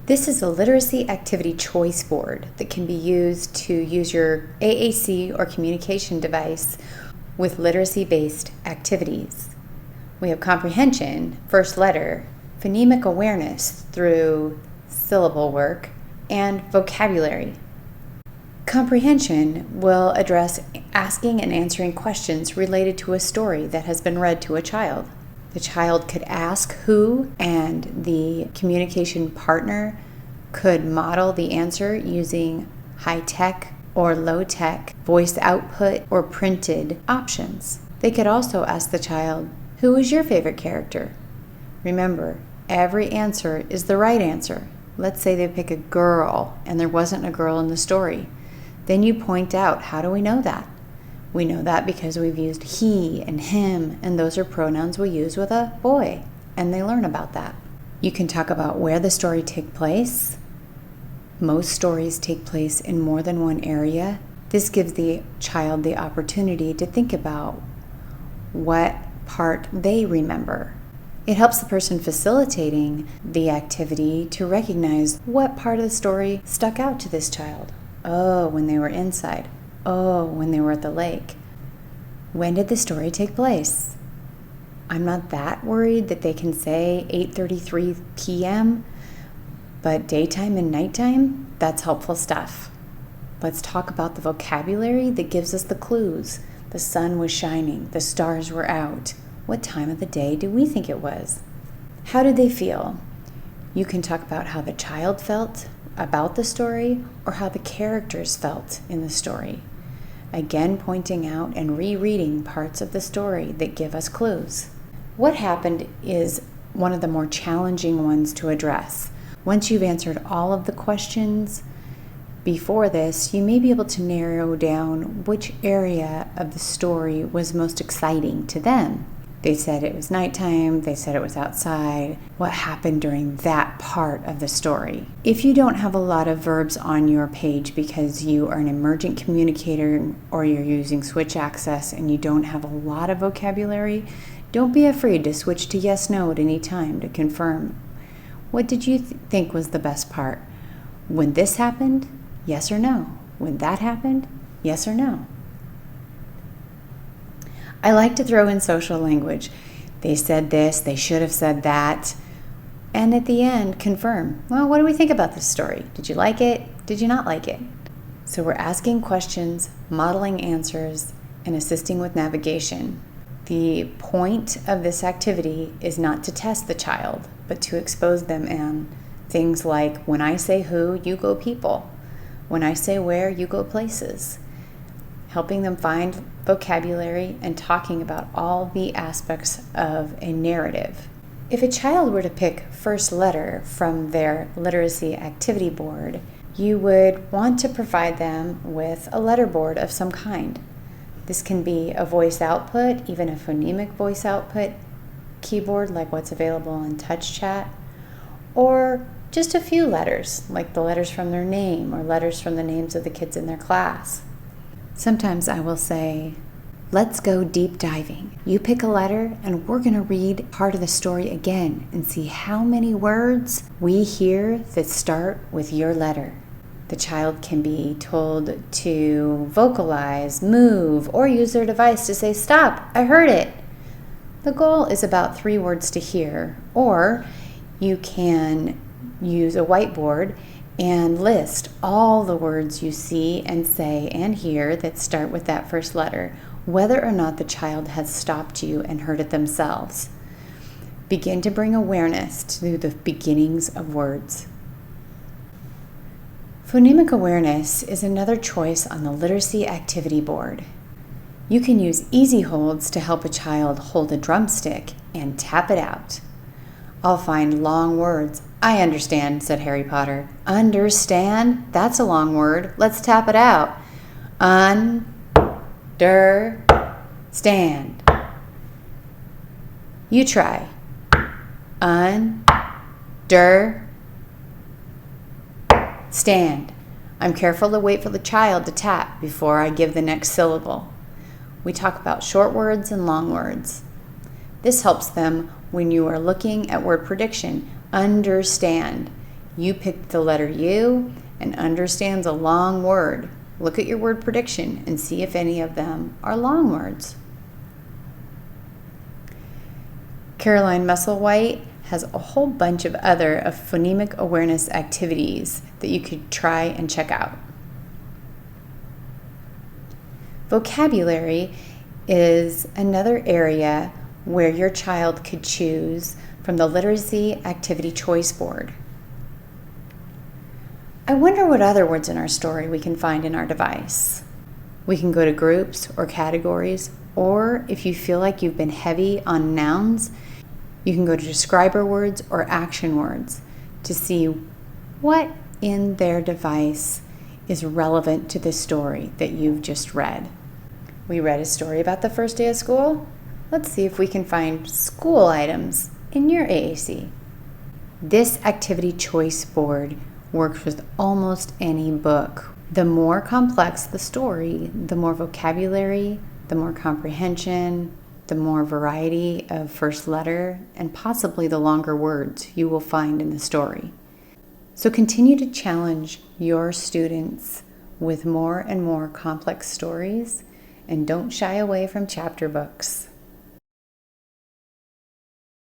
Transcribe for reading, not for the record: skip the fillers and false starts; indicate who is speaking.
Speaker 1: This is a literacy activity choice board that can be used to use your AAC or communication device with literacy-based activities. We have comprehension, first letter, phonemic awareness through syllable work, and vocabulary. Comprehension will address asking and answering questions related to a story that has been read to a child. The child could ask who, and the communication partner could model the answer using high-tech or low-tech voice output or printed options. They could also ask the child, "Who is your favorite character?" Remember, every answer is the right answer. Let's say they pick a girl and there wasn't a girl in the story. Then you point out, how do we know that? We know that because we've used he and him, and those are pronouns we use with a boy, and they learn about that. You can talk about where the story takes place. Most stories take place in more than one area. This gives the child the opportunity to think about what part they remember. It helps the person facilitating the activity to recognize what part of the story stuck out to this child. Oh, when they were inside. Oh, when they were at the lake. When did the story take place? I'm not that worried that they can say 8:33 p.m., but daytime and nighttime, that's helpful stuff. Let's talk about the vocabulary that gives us the clues. The sun was shining, the stars were out. What time of the day do we think it was? How did they feel? You can talk about how the child felt about the story or how the characters felt in the story. Again, pointing out and rereading parts of the story that give us clues. What happened is one of the more challenging ones to address. Once you've answered all of the questions before this, you may be able to narrow down which area of the story was most exciting to them. They said it was nighttime, they said it was outside. What happened during that part of the story? If you don't have a lot of verbs on your page because you are an emergent communicator or you're using switch access and you don't have a lot of vocabulary, don't be afraid to switch to yes, no at any time to confirm. What did you think was the best part? When this happened, yes or no? When that happened, yes or no? I like to throw in social language. They said this, they should have said that. And at the end, confirm. Well, what do we think about this story? Did you like it? Did you not like it? So we're asking questions, modeling answers, and assisting with navigation. The point of this activity is not to test the child, but to expose them in things like, when I say who, you go people. When I say where, you go places. Helping them find vocabulary and talking about all the aspects of a narrative. If a child were to pick first letter from their literacy activity board, you would want to provide them with a letter board of some kind. This can be a voice output, even a phonemic voice output keyboard like what's available in Touch Chat, or just a few letters, like the letters from their name or letters from the names of the kids in their class. Sometimes I will say, let's go deep diving. You pick a letter and we're going to read part of the story again and see how many words we hear that start with your letter. The child can be told to vocalize, move, or use their device to say, "Stop, I heard it." The goal is about 3 words to hear, or you can use a whiteboard and list all the words you see and say and hear that start with that first letter, whether or not the child has stopped you and heard it themselves. Begin to bring awareness to the beginnings of words. Phonemic awareness is another choice on the literacy activity board. You can use easy holds to help a child hold a drumstick and tap it out. I'll find long words. "I understand," said Harry Potter. Understand? That's a long word. Let's tap it out. Understand. You try. Understand. I'm careful to wait for the child to tap before I give the next syllable. We talk about short words and long words. This helps them when you are looking at word prediction. Understand. You picked the letter U and understands a long word. Look at your word prediction and see if any of them are long words. Caroline Musselwhite has a whole bunch of other phonemic awareness activities that you could try and check out. Vocabulary is another area where your child could choose from the Literacy Activity Choice Board. I wonder what other words in our story we can find in our device. We can go to groups or categories, or if you feel like you've been heavy on nouns, you can go to describer words or action words to see what in their device is relevant to the story that you've just read. We read a story about the first day of school. Let's see if we can find school items in your AAC. This activity choice board works with almost any book. The more complex the story, the more vocabulary, the more comprehension, the more variety of first letter, and possibly the longer words you will find in the story. So continue to challenge your students with more and more complex stories, and don't shy away from chapter books.